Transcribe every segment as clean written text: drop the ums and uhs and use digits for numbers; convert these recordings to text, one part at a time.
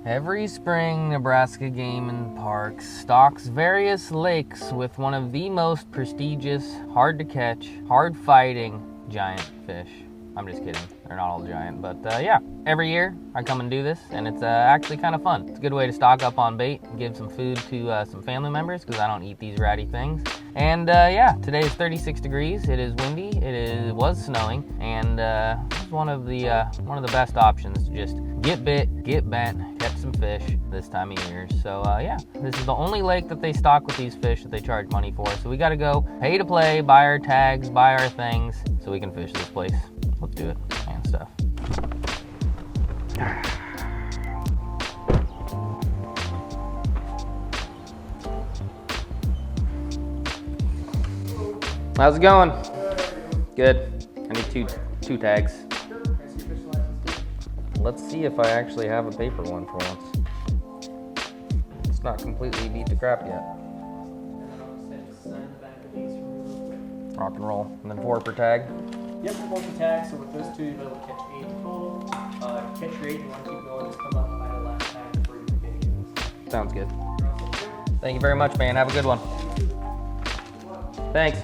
Every spring, Nebraska Game and Parks stocks various lakes with one of the most prestigious, hard to catch, hard fighting giant fish. I'm just kidding, they're not all giant, but yeah, every year I come and do this, and it's actually kind of fun. It's a good way to stock up on bait and give some food to some family members, because I don't eat these ratty things. And yeah, today is 36 degrees, it is windy, it was snowing, and it's one of the best options to just get bit, get bent, catch some fish this time of year. So yeah, this is the only lake that they stock with these fish that they charge money for. So we gotta go pay to play, buy our tags, buy our things, so we can fish this place. Let's do it and stuff. How's it going? Good. I need two tags. Let's see if I actually have a paper one for once. It's not completely beat to crap yet. Rock and roll. And then 4 per tag. Yep, 4 per tag. So with those two, you'll be able to catch 8 total. Catch your 8, you want to keep going, just come up and buy the last tag for your videos. Sounds good. Thank you very much, man. Have a good one. Thanks.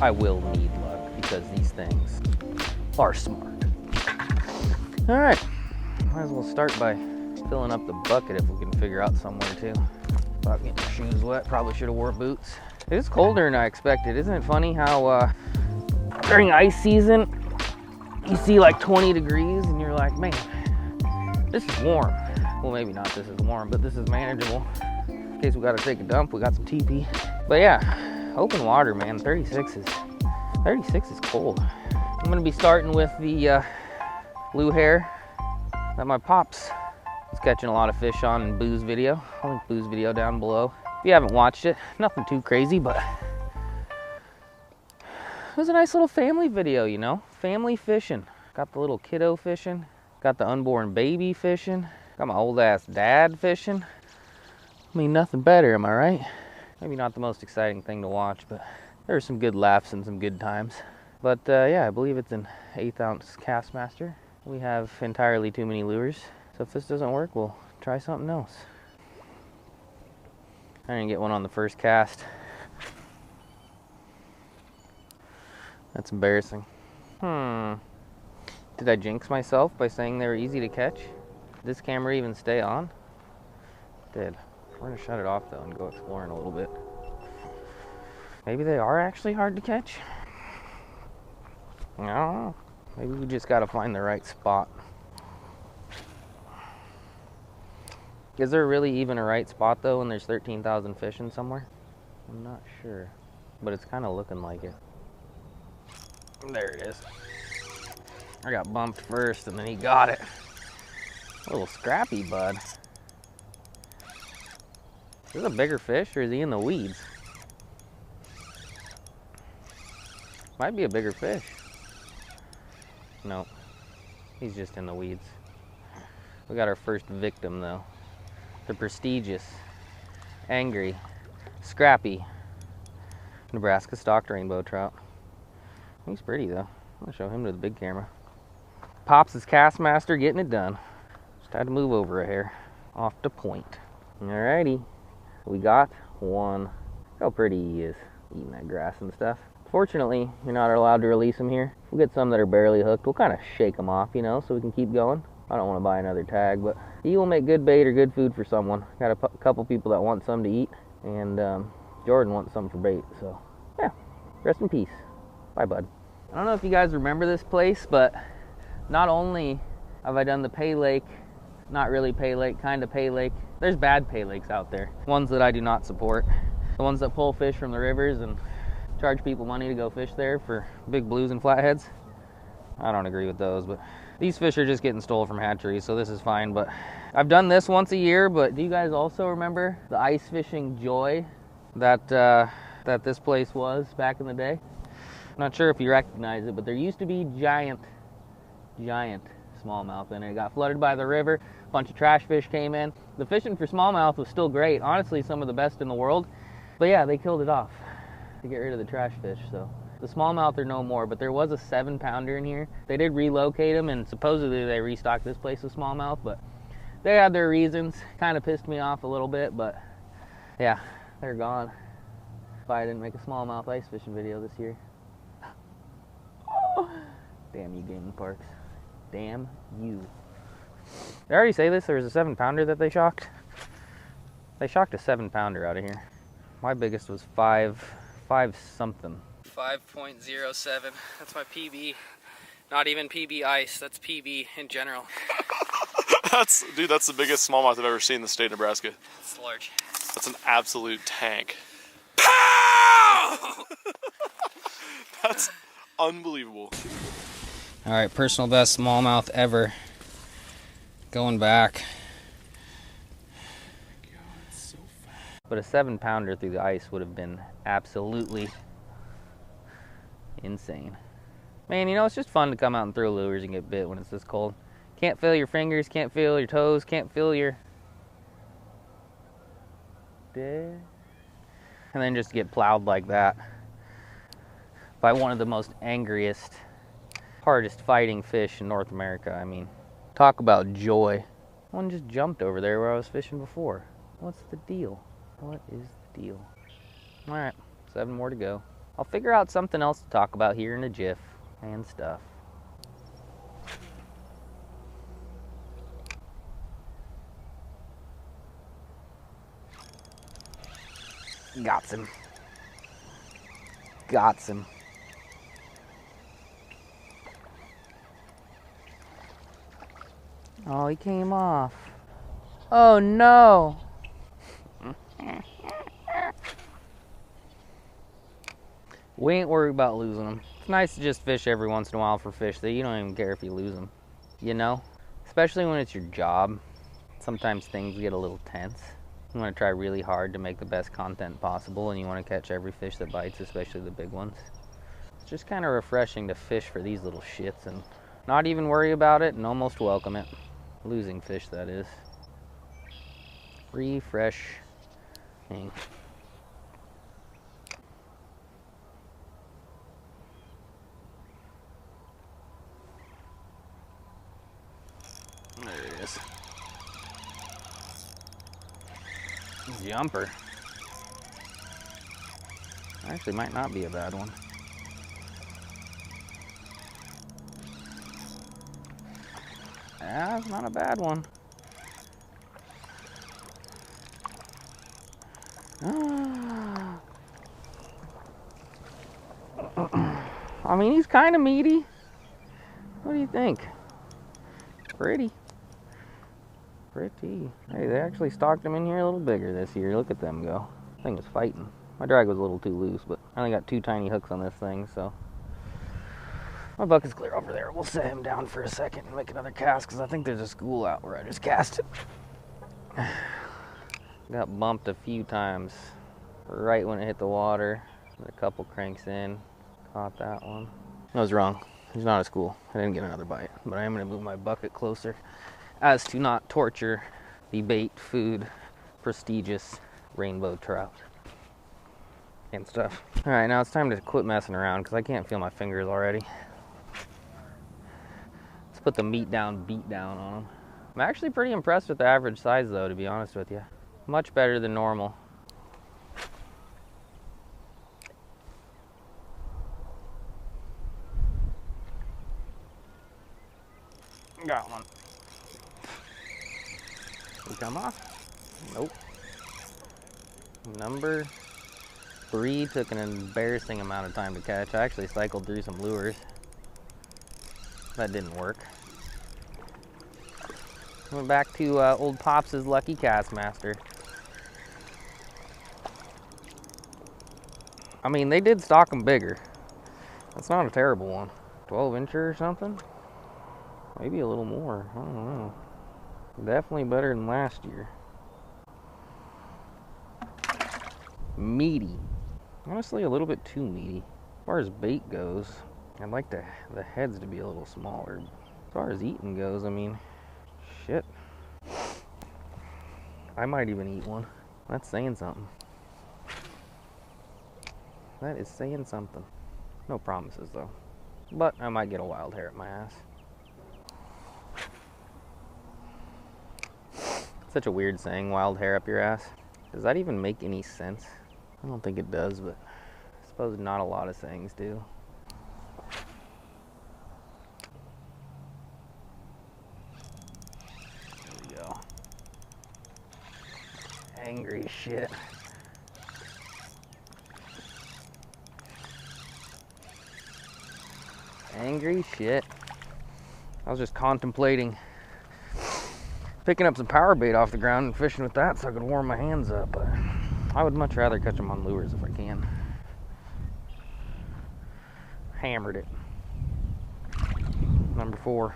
I will need luck because these things are smart. All right, might as well start by filling up the bucket if we can figure out somewhere to. Without getting my shoes wet, probably should have wore boots. It is colder than I expected. Isn't it funny how during ice season, you see like 20 degrees and you're like, man, this is warm. Well, maybe not this is warm, but this is manageable. In case we gotta take a dump, we got some TP. But yeah, open water, man, 36 is cold. I'm gonna be starting with the blue hair that my pops was catching a lot of fish on in Boo's video. I'll link Boo's video down below. If you haven't watched it, nothing too crazy, but it was a nice little family video, you know? Family fishing. Got the little kiddo fishing, got the unborn baby fishing, got my old ass dad fishing. I mean, nothing better, am I right? Maybe not the most exciting thing to watch, but there were some good laughs and some good times. But yeah, I believe it's an 1/8 ounce Castmaster. We have entirely too many lures, so if this doesn't work, we'll try something else. I didn't get one on the first cast. That's embarrassing. Did I jinx myself by saying they were easy to catch? Did this camera even stay on? It did. We're gonna shut it off though and go exploring a little bit. Maybe they are actually hard to catch. I don't know. Maybe we just gotta find the right spot. Is there really even a right spot though when there's 13,000 fish in somewhere? I'm not sure, but it's kind of looking like it. There it is. I got bumped first and then he got it. A little scrappy bud. Is this a bigger fish or is he in the weeds? Might be a bigger fish. Nope, he's just in the weeds. We got our first victim though. The prestigious, angry, scrappy Nebraska stocked rainbow trout. He's pretty though. I'm gonna show him to the big camera. Pops' Castmaster getting it done. Just had to move over a hair. Off to point. Alrighty, we got one. Look how pretty he is, eating that grass and stuff. Fortunately, you're not allowed to release them here. We'll get some that are barely hooked. We'll kind of shake them off, you know, so we can keep going. I don't want to buy another tag, but he will make good bait or good food for someone. Got a couple people that want some to eat, and Jordan wants some for bait, so yeah, rest in peace. Bye, bud. I don't know if you guys remember this place, but not only have I done the pay lake, not really pay lake, kind of pay lake. There's bad pay lakes out there, ones that I do not support. The ones that pull fish from the rivers and charge people money to go fish there for big blues and flatheads. I don't agree with those, but these fish are just getting stole from hatcheries, so this is fine. But I've done this once a year, but do you guys also remember the ice fishing joy that this place was back in the day? I'm not sure if you recognize it, but there used to be giant smallmouth in it. It got flooded by the river, a bunch of trash fish came in. The fishing for smallmouth was still great, honestly some of the best in the world, but yeah, they killed it off to get rid of the trash fish. So The smallmouth are no more, but there was a 7-pounder in here. They did relocate them, and supposedly they restocked this place with smallmouth, but they had their reasons. Kind of pissed me off a little bit, but yeah, they're gone. If I didn't make a smallmouth ice fishing video this year. Damn you, Game Parks. Damn you. Did I already say this? There was a 7-pounder that they shocked. They shocked a 7-pounder out of here. My biggest was 5 something. 5.07. That's my PB. Not even PB ice. That's PB in general. Dude, that's the biggest smallmouth I've ever seen in the state of Nebraska. It's large. That's an absolute tank. Pow! That's unbelievable. All right, personal best smallmouth ever. Going back. But a 7-pounder through the ice would have been absolutely insane. Man, you know, it's just fun to come out and throw lures and get bit when it's this cold. Can't feel your fingers, can't feel your toes, can't feel your... And then just get plowed like that by one of the most angriest, hardest fighting fish in North America. I mean, talk about joy. One just jumped over there where I was fishing before. What's the deal? What is the deal? All right, 7 more to go. I'll figure out something else to talk about here in a jiff and stuff. Got him. Got him. Oh, he came off. Oh no. We ain't worried about losing them. It's nice to just fish every once in a while for fish that you don't even care if you lose them. You know? Especially when it's your job. Sometimes things get a little tense. You want to try really hard to make the best content possible, and you want to catch every fish that bites, especially the big ones. It's just kind of refreshing to fish for these little shits and not even worry about it and almost welcome it. Losing fish, that is. Refreshing. There it is. Jumper. Actually, might not be a bad one. Yeah, it's not a bad one. I mean, he's kind of meaty. What do you think? Pretty. Pretty. Hey, they actually stocked them in here a little bigger this year. Look at them go. Thing was fighting. My drag was a little too loose, but I only got 2 tiny hooks on this thing, so. My bucket's clear over there. We'll set him down for a second and make another cast, because I think there's a school out where I just cast it. Got bumped a few times right when it hit the water. A couple cranks in. Caught that one. I was wrong. He's not a school. I didn't get another bite, but I am going to move my bucket closer as to not torture the bait food prestigious rainbow trout and stuff. All right, now it's time to quit messing around because I can't feel my fingers already. Let's put the beat down on them. I'm actually pretty impressed with the average size though, to be honest with you. Much better than normal. Got one. Did he come off? Nope. Number 3 took an embarrassing amount of time to catch. I actually cycled through some lures. That didn't work. Went back to old Pops' Lucky Cast Master. I mean, they did stock them bigger. That's not a terrible one. 12-incher or something? Maybe a little more. I don't know. Definitely better than last year. Meaty. Honestly, a little bit too meaty. As far as bait goes, I'd like the heads to be a little smaller. As far as eating goes, I mean, shit. I might even eat one. That's saying something. That is saying something. No promises though. But I might get a wild hair at my ass. Such a weird saying, wild hair up your ass. Does that even make any sense? I don't think it does, but I suppose not a lot of sayings do. There we go. Angry as shit. Angry shit. I was just contemplating picking up some power bait off the ground and fishing with that so I could warm my hands up, but I would much rather catch them on lures if I can. Hammered it. Number 4.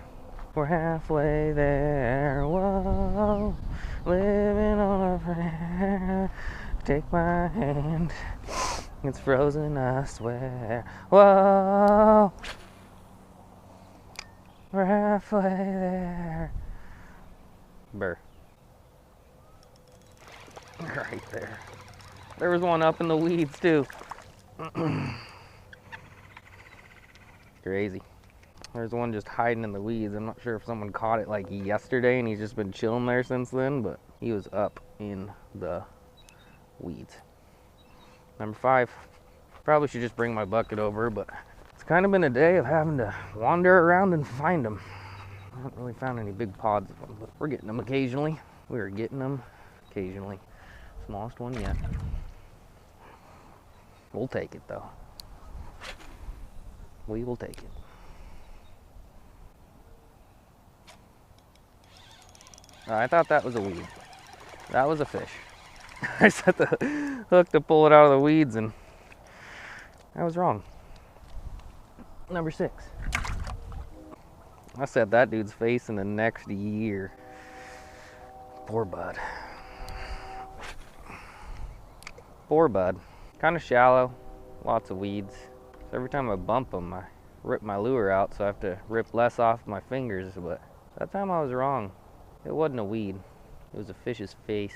We're halfway there, whoa, living on a prayer. Take my hand, it's frozen, I swear. Whoa, we're halfway there. Burr. Right there. There was one up in the weeds too. Crazy. There's one just hiding in the weeds. I'm not sure if someone caught it like yesterday and he's just been chilling there since then, but he was up in the weeds. Number 5. Probably should just bring my bucket over, but it's kind of been a day of having to wander around and find them. I haven't really found any big pods of them, but we're getting them occasionally. We are getting them occasionally. Smallest one yet. We'll take it though. We will take it. I thought that was a weed. That was a fish. I set the hook to pull it out of the weeds and I was wrong. Number 6. I set that dude's face in the next year. Poor bud. Poor bud. Kind of shallow, lots of weeds. So every time I bump them, I rip my lure out, so I have to rip less off my fingers, but that time I was wrong. It wasn't a weed, it was a fish's face.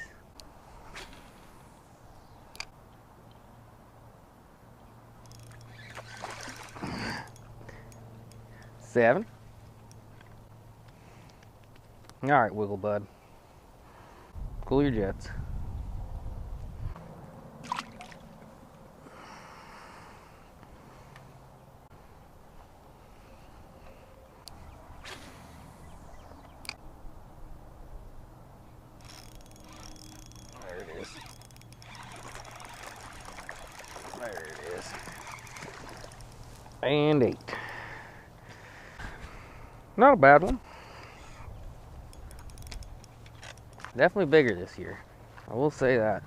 Seven. All right, wiggle bud. Cool your jets. There it is. There it is. And 8. Not a bad one. Definitely bigger this year. I will say that.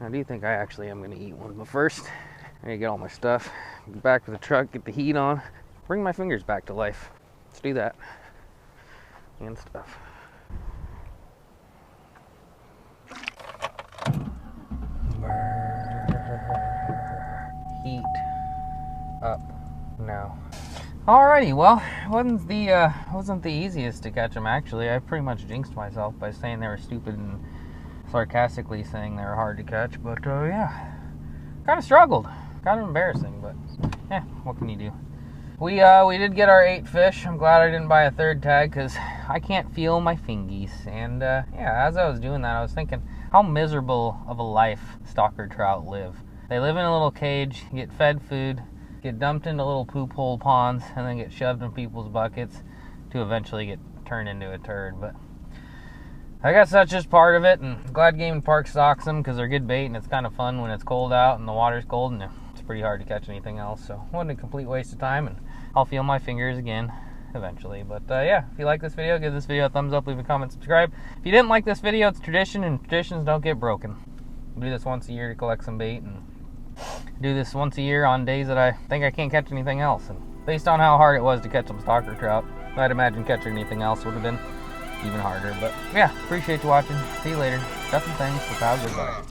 I do think I actually am going to eat one. But first, I need to get all my stuff, get back to the truck, get the heat on, bring my fingers back to life. Let's do that. And stuff. Heat up now. Alrighty, well, it wasn't the easiest to catch them actually. I pretty much jinxed myself by saying they were stupid and sarcastically saying they were hard to catch, but yeah, kind of struggled. Kind of embarrassing, but yeah, what can you do? We did get our 8 fish. I'm glad I didn't buy a 3rd tag because I can't feel my fingies. And yeah, as I was doing that, I was thinking how miserable of a life stalker trout live. They live in a little cage, get fed food, get dumped into little poop hole ponds, and then get shoved in people's buckets to eventually get turned into a turd. But I guess that's just part of it, and I'm glad Game and Park stocks them because they're good bait and it's kind of fun when it's cold out and the water's cold and it's pretty hard to catch anything else. So it wasn't a complete waste of time, and I'll feel my fingers again eventually. But yeah, if you like this video, give this video a thumbs up, leave a comment, subscribe. If you didn't like this video, it's tradition and traditions don't get broken. We'll do this once a year to collect some bait and do this once a year on days that I think I can't catch anything else. And based on how hard it was to catch some stalker trout, I'd imagine catching anything else would have been even harder. But yeah, appreciate you watching. See you later. Got some things. Goodbye.